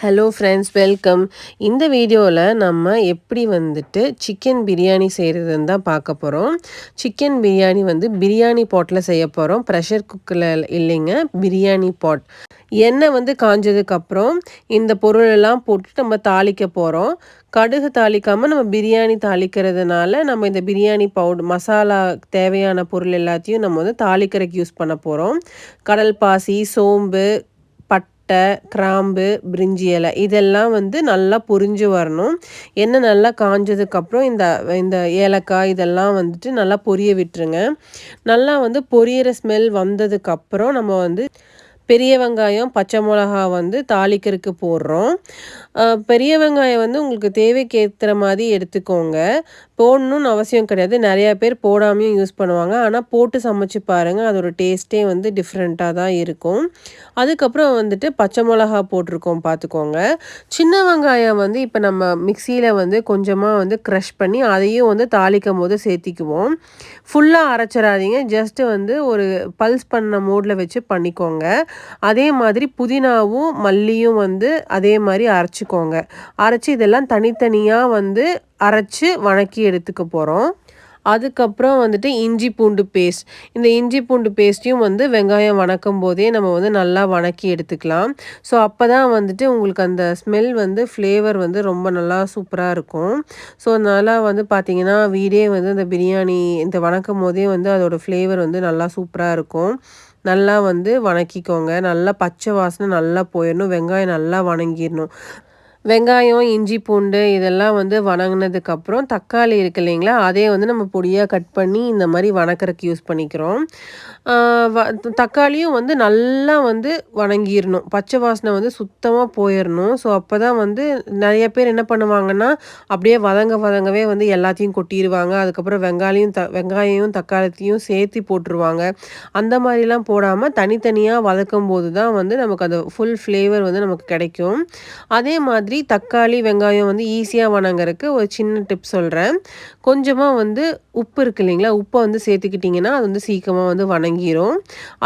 Hello friends, welcome. இந்த வீடியோவில் நம்ம எப்படி வந்துட்டு சிக்கன் பிரியாணி செய்கிறதுன்னு தான் பார்க்க போகிறோம். சிக்கன் பிரியாணி வந்து பிரியாணி பாட்டில் செய்ய போகிறோம். ப்ரெஷர் குக்கரில் இல்லைங்க, பிரியாணி பாட். எண்ணெய் வந்து காஞ்சதுக்கப்புறம் இந்த பொருளெல்லாம் போட்டு நம்ம தாளிக்க போகிறோம். கடுகு தாளிக்காமல் நம்ம பிரியாணி தாளிக்கிறதுனால நம்ம இந்த பிரியாணி பவுடர் மசாலா தேவையான பொருள் எல்லாத்தையும் நம்ம வந்து தாளிக்கிறதுக்கு யூஸ் பண்ண போகிறோம். கடல் பாசி, சோம்பு, பட்டை, கிராம்பு, பிரிஞ்சி இலை இதெல்லாம் வந்து நல்லா பொரிஞ்சு வரணும். எண்ணெய் நல்லா காஞ்சதுக்கப்புறம் இந்த இந்த ஏலக்காய் இதெல்லாம் வந்துட்டு நல்லா பொரிய விட்டுருங்க. நல்லா வந்து பொரியிற ஸ்மெல் வந்ததுக்கப்புறம் நம்ம வந்து பெரிய வெங்காயம், பச்சை மிளகா வந்து தாளிக்கிறதுக்கு போடுறோம். பெரிய வெங்காயம் வந்து உங்களுக்கு தேவைக்கேற்ற மாதிரி எடுத்துக்கோங்க. போடணும்னு அவசியம் கிடையாது. நிறையா பேர் போடாமையும் யூஸ் பண்ணுவாங்க. ஆனால் போட்டு சமைச்சு பாருங்கள், அதோட டேஸ்ட்டே வந்து டிஃப்ரெண்ட்டாக தான் இருக்கும். அதுக்கப்புறம் வந்துட்டு பச்சை மிளகா போட்டிருக்கோம் பார்த்துக்கோங்க. சின்ன வெங்காயம் வந்து இப்போ நம்ம மிக்சியில் வந்து கொஞ்சமாக வந்து க்ரஷ் பண்ணி அதையும் வந்து தாளிக்கும் போது சேர்த்திக்குவோம். ஃபுல்லாக அரைச்சிடாதீங்க, ஜஸ்ட்டு வந்து ஒரு பல்ஸ் பண்ண மோடில் வச்சு பண்ணிக்கோங்க. அதே மாதிரி புதினாவும் மல்லியும் வந்து அதே மாதிரி அரைச்சிக்கோங்க. அரைச்சி இதெல்லாம் தனித்தனியாக வந்து அரைச்சி வணக்கி எடுத்துக்க போகிறோம். அதுக்கப்புறம் வந்துட்டு இஞ்சி பூண்டு பேஸ்ட். இந்த இஞ்சி பூண்டு பேஸ்ட்டையும் வந்து வெங்காயம் வணக்கும் போதே நம்ம வந்து நல்லா வணக்கி எடுத்துக்கலாம். ஸோ அப்போ தான் வந்துட்டு உங்களுக்கு அந்த ஸ்மெல் வந்து ஃப்ளேவர் வந்து ரொம்ப நல்லா சூப்பராக இருக்கும். ஸோ அதனால் வந்து பார்த்திங்கன்னா வீடே வந்து இந்த பிரியாணி இந்த வணக்கும் போதே வந்து அதோடய ஃப்ளேவர் வந்து நல்லா சூப்பராக இருக்கும். நல்லா வந்து வணக்கிக்கோங்க. நல்லா பச்சை வாசனை நல்லா போயிடணும். வெங்காயம் நல்லா வணங்கிடணும். வெங்காயம், இஞ்சி பூண்டு இதெல்லாம் வந்து வணங்கினதுக்கப்புறம் தக்காளி இருக்கு இல்லைங்களா, அதே வந்து நம்ம பொடியாக கட் பண்ணி இந்த மாதிரி வணக்கிறதுக்கு யூஸ் பண்ணிக்கிறோம். தக்காளியும் வந்து நல்லா வந்து வணங்கிடணும். பச்சை வாசனை வந்து சுத்தமாக போயிடணும். ஸோ அப்போ தான் வந்து நிறைய பேர் என்ன பண்ணுவாங்கன்னா அப்படியே வதங்கவே வந்து எல்லாத்தையும் கொட்டிடுவாங்க. அதுக்கப்புறம் வெங்காயம் தக்காளத்தையும் சேர்த்து போட்டுருவாங்க. அந்த மாதிரிலாம் போடாமல் தனித்தனியாக வதக்கும் போது தான் வந்து நமக்கு அந்த ஃபுல் ஃப்ளேவர் வந்து நமக்கு கிடைக்கும். அதே மாதிரி தக்காளி, வெங்காயம் வந்து ஈஸியாக வணங்குறதுக்கு ஒரு சின்ன டிப் சொல்கிறேன். கொஞ்சமாக வந்து உப்பு இருக்கு இல்லைங்களா, உப்பை வந்து சேர்த்துக்கிட்டிங்கன்னா அது வந்து சீக்கிரமாக வந்து வணங்கிரும்.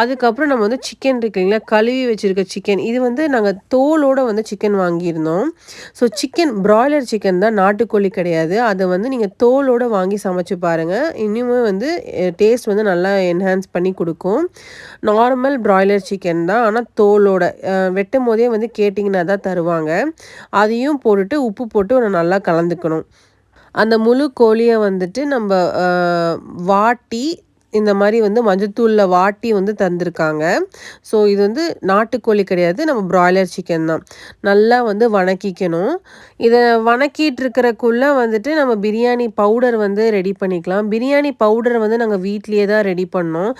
அதுக்கப்புறம் நம்ம வந்து சிக்கன் இருக்கு இல்லைங்களா, கழுவி வச்சுருக்க சிக்கன், இது வந்து நாங்கள் தோலோடு வந்து சிக்கன் வாங்கியிருந்தோம். ஸோ சிக்கன் பிராய்லர் சிக்கன் தான், நாட்டுக்கோழி கிடையாது. அதை வந்து நீங்கள் தோலோடு வாங்கி சமைச்சு பாருங்கள். இன்னுமே வந்து டேஸ்ட் வந்து நல்லா என்ஹான்ஸ் பண்ணி கொடுக்கும். நார்மல் பிராய்லர் சிக்கன் தான், ஆனால் தோலோட வெட்டும் போதே வந்து கேட்டிங்கன்னா தான் தருவாங்க. அதையும் போட்டுட்டு உப்பு போட்டு நல்லா கலந்துக்கணும். அந்த முழு கோழியை வந்துட்டு நம்ம வாட்டி இந்த மாதிரி வந்து மஞ்சத்தூளில் வாட்டி வந்து தந்திருக்காங்க. ஸோ இது வந்து நாட்டுக்கோழி கிடையாது, நம்ம பிராய்லர் சிக்கன் தான். நல்லா வந்து வணக்கிக்கணும். இதை வணக்கிட்டு இருக்கிறக்குள்ளே வந்துட்டு நம்ம பிரியாணி பவுடர் வந்து ரெடி பண்ணிக்கலாம். பிரியாணி பவுடர் வந்து நாங்கள் வீட்லேயே தான் ரெடி பண்ணோம்.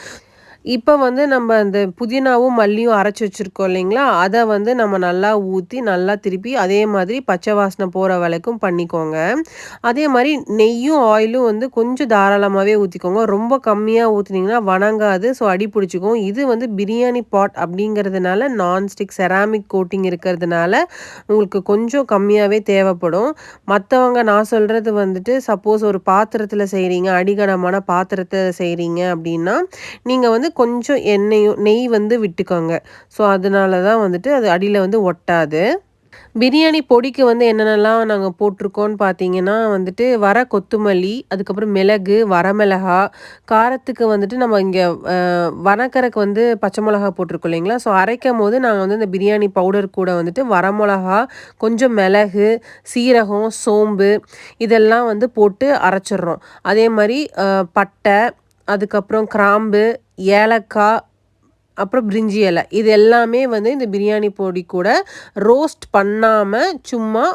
இப்போ வந்து நம்ம அந்த புதினாவும் மல்லியும் அரைச்சி வச்சுருக்கோம் இல்லைங்களா, அதை வந்து நம்ம நல்லா ஊற்றி நல்லா திருப்பி அதே மாதிரி பச்சை வாசனை போகிற வரைக்கும் பண்ணிக்கோங்க. அதே மாதிரி நெய்யும் ஆயிலும் வந்து கொஞ்சம் தாராளமாகவே ஊற்றிக்கோங்க. ரொம்ப கம்மியாக ஊற்றினீங்கன்னா வணங்காது, ஸோ அடி பிடிச்சிக்கும். இது வந்து பிரியாணி பாட் அப்படிங்கிறதுனால நான்ஸ்டிக் செராமிக் கோட்டிங் இருக்கிறதுனால உங்களுக்கு கொஞ்சம் கம்மியாகவே தேவைப்படும். மற்றவங்க நான் சொல்கிறது வந்துட்டு சப்போஸ் ஒரு பாத்திரத்தில் செய்கிறீங்க, அடிகனமான பாத்திரத்தை செய்கிறீங்க அப்படின்னா நீங்கள் வந்து கொஞ்சம் நெய் வந்து விட்டுக்கோங்க. ஸோ அதனால தான் வந்துட்டு அது அடியில் வந்து ஒட்டாது. பிரியாணி பொடிக்கு வந்து என்னென்னலாம் நாங்கள் போட்டிருக்கோன்னு பார்த்தீங்கன்னா வந்துட்டு கொத்தமல்லி, அதுக்கப்புறம் மிளகு, வரமிளகா, காரத்துக்கு வந்துட்டு நம்ம இங்கே வணக்கறக்கு வந்து பச்சை மிளகா போட்டிருக்கோம் இல்லைங்களா, ஸோ அரைக்கும் போது நாங்கள் வந்து இந்த பிரியாணி பவுடர் கூட வந்துட்டு வரமிளகா, கொஞ்சம் மிளகு, சீரகம், சோம்பு இதெல்லாம் வந்து போட்டு அரைச்சிட்றோம். அதே மாதிரி பட்டை, அதுக்கப்புறம் கிராம்பு, ஏலக்காய், அப்புறம் பிரிஞ்சி இலை இது எல்லாமே வந்து இந்த பிரியாணி பொடி கூட ரோஸ்ட் பண்ணாமல் சும்மா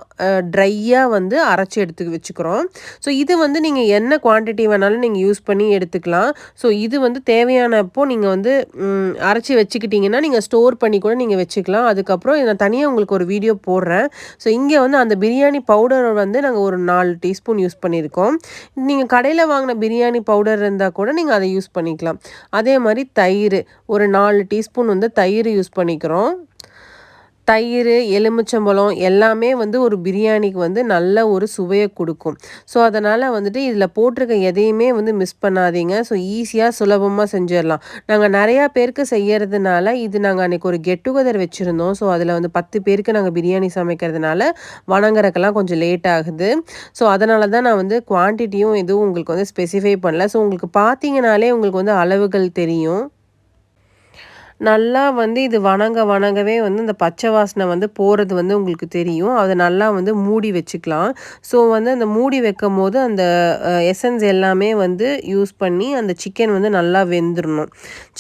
ட்ரையாக வந்து அரைச்சி எடுத்து வச்சுக்கிறோம். ஸோ இது வந்து நீங்கள் என்ன குவான்டிட்டி வேணாலும் நீங்கள் யூஸ் பண்ணி எடுத்துக்கலாம். ஸோ இது வந்து தேவையானப்போ நீங்கள் வந்து அரைச்சி வச்சுக்கிட்டிங்கன்னா நீங்கள் ஸ்டோர் பண்ணி கூட நீங்கள் வச்சுக்கலாம். அதுக்கப்புறம் நான் தனியாக உங்களுக்கு ஒரு வீடியோ போடுறேன். ஸோ இங்கே வந்து அந்த பிரியாணி பவுடர் வந்து நாங்கள் ஒரு 4 டீஸ்பூன் யூஸ் பண்ணியிருக்கோம். நீங்கள் கடையில் வாங்கின பிரியாணி பவுடர் இருந்தால் கூட நீங்கள் அதை யூஸ் பண்ணிக்கலாம். அதே மாதிரி தயிர் ஒரு 4 டீஸ்பூன் வந்து தயிர் யூஸ் பண்ணிக்கிறோம். தயிர், எலுமிச்சம்பழம் எல்லாமே வந்து ஒரு பிரியாணிக்கு வந்து நல்ல ஒரு சுவைய குடுக்கும். ஸோ, அதனால வந்துட்டு இதில போட்டிருக்க எதையுமே வந்து மிஸ் பண்ணாதீங்க. ஸோ, ஈஸியா சுலபமா செஞ்சிரலாம். நாங்க நெறையா பேருக்கு செய்யறதுனால, இது நாங்க அன்னைக்கு ஒரு கெட் டுகெதர் வச்சிருந்தோம். ஸோ, அதில வந்து 10 பேருக்கு நாங்க பிரியாணி சமைக்கிறதுனால, வணங்குறதுக்கெல்லாம் கொஞ்சம் லேட் ஆகுது. ஸோ, அதனால தான் நான் வந்து குவான்டிட்டியும் எதுவும் உங்களுக்கு வந்து ஸ்பெசிஃபை பண்ணல. ஸோ, உங்களுக்கு பார்த்தீங்கனாலே உங்களுக்கு வந்து அளவுகள் தெரியும். நல்லா வந்து இது வணங்கவே வந்து இந்த பச்சை வாசனை வந்து போறது வந்து உங்களுக்கு தெரியும். அத நல்லா வந்து மூடி வச்சுக்கலாம். ஸோ வந்து அந்த மூடி வைக்கும்போது அந்த எசன்ஸ் எல்லாமே வந்து யூஸ் பண்ணி அந்த சிக்கன் வந்து நல்லா வெந்துரணும்.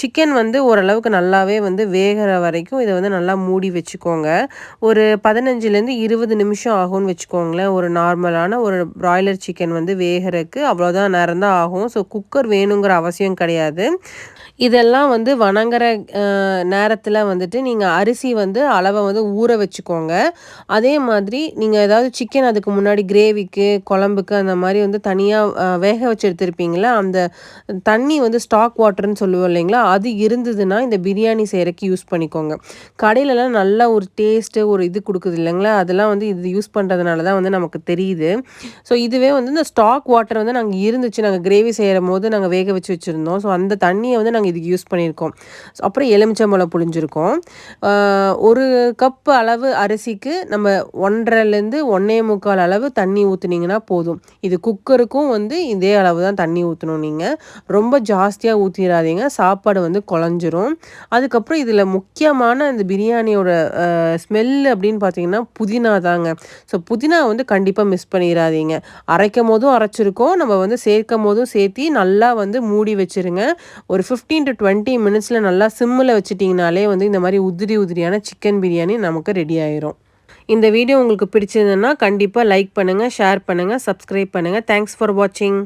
சிக்கன் வந்து ஓரளவுக்கு நல்லாவே வந்து வேகுற வரைக்கும் இத வந்து நல்லா மூடி வச்சுக்கோங்க. ஒரு 15லேருந்து 20 நிமிஷம் ஆகும்னு வச்சுக்கோங்களேன். ஒரு நார்மலான ஒரு பிராய்லர் சிக்கன் வந்து வேகறக்கு அவ்வளோதான் நேரம் தான் ஆகும். ஸோ குக்கர் வேணுங்கிற அவசியம் கிடையாது. இதெல்லாம் வந்து வணங்குற நேரத்தில வந்துட்டு நீங்க அரிசி வந்து அளவ வந்து ஊற வச்சுக்கோங்க. அதே மாதிரி நீங்க ஏதாவது சிக்கன் அதுக்கு முன்னாடி கிரேவிக்கு, குழம்புக்கு அந்த மாரி வந்து தனியா வேக வச்சு எடுத்திருப்பீங்கள்ல, அந்த தண்ணி வந்து ஸ்டாக் வாட்டர்ன்னு சொல்லுவோம் இல்லைங்களா? அது இருந்ததுன்னா இந்த பிரியாணி செய்றக்கு யூஸ் பண்ணிக்கோங்க. கடையிலலாம் நல்ல ஒரு டேஸ்ட்டு ஒரு இது குடுக்குது இல்லைங்களா? அதெல்லாம் வந்து இது யூஸ் பண்றதுனால தான் வந்து நமக்கு தெரியுது. ஸோ இதுவே வந்து இந்த ஸ்டாக் வாட்டர் வந்து நாங்க இருந்துச்சு. நாங்க கிரேவி செய்யும்போது நாங்க வேக வச்சு வச்சிருந்தோம். ஸோ அந்த தண்ணிய வந்து நாங்க இதுக்கு யூஸ் பண்ணியிருக்கோம். அப்புறம் எலுமிச்சம்பழம் புழிஞ்சிருக்கோம். ஆ 1 கப் அளவு அரிசிக்கு நம்ம 1 1/2லேருந்து 1 1/4 அளவு தண்ணி ஊத்துனீங்கன்னா போதும். இது குக்கருக்கும் வந்து இதே அளவு தான் தண்ணி ஊத்தணும் நீங்க. ரொம்ப ஜாஸ்தியா ஊத்திராதீங்க. சாப்பாடு வந்து குழஞ்சிரும். அதுக்கப்புறம் இதில முக்கியமான இந்த பிரியாணியோட ஸ்மெல் அப்படின்னு பார்த்தீங்கன்னா, புதினா தாங்க. ஸோ புதினா வந்து கண்டிப்பா மிஸ் பண்ணிறாதீங்க. அரைக்கும்போதும் அரைச்சிருக்கோம். நம்ம வந்து சேர்க்கும்போதும் சேர்த்தி நல்லா வந்து மூடி வச்சுருங்க. ஒரு 15 டூ 20 மினிட்ஸ்ல நல்லா சிம்ல வச்சுட்டீங்கனாலே வந்து இந்த மாரி உதிரி உதிரியான சிக்கன் பிரியாணி நமக்கு ரெடி ஆயிரும். இந்த வீடியோ உங்களுக்கு பிடிச்சிருந்ததுன்னா, கண்டிப்பா லைக் பண்ணுங்க, ஷேர் பண்ணுங்க, சப்ஸ்கிரைப் பண்ணுங்க. தேங்க்ஸ் ஃபார் வாட்சிங்.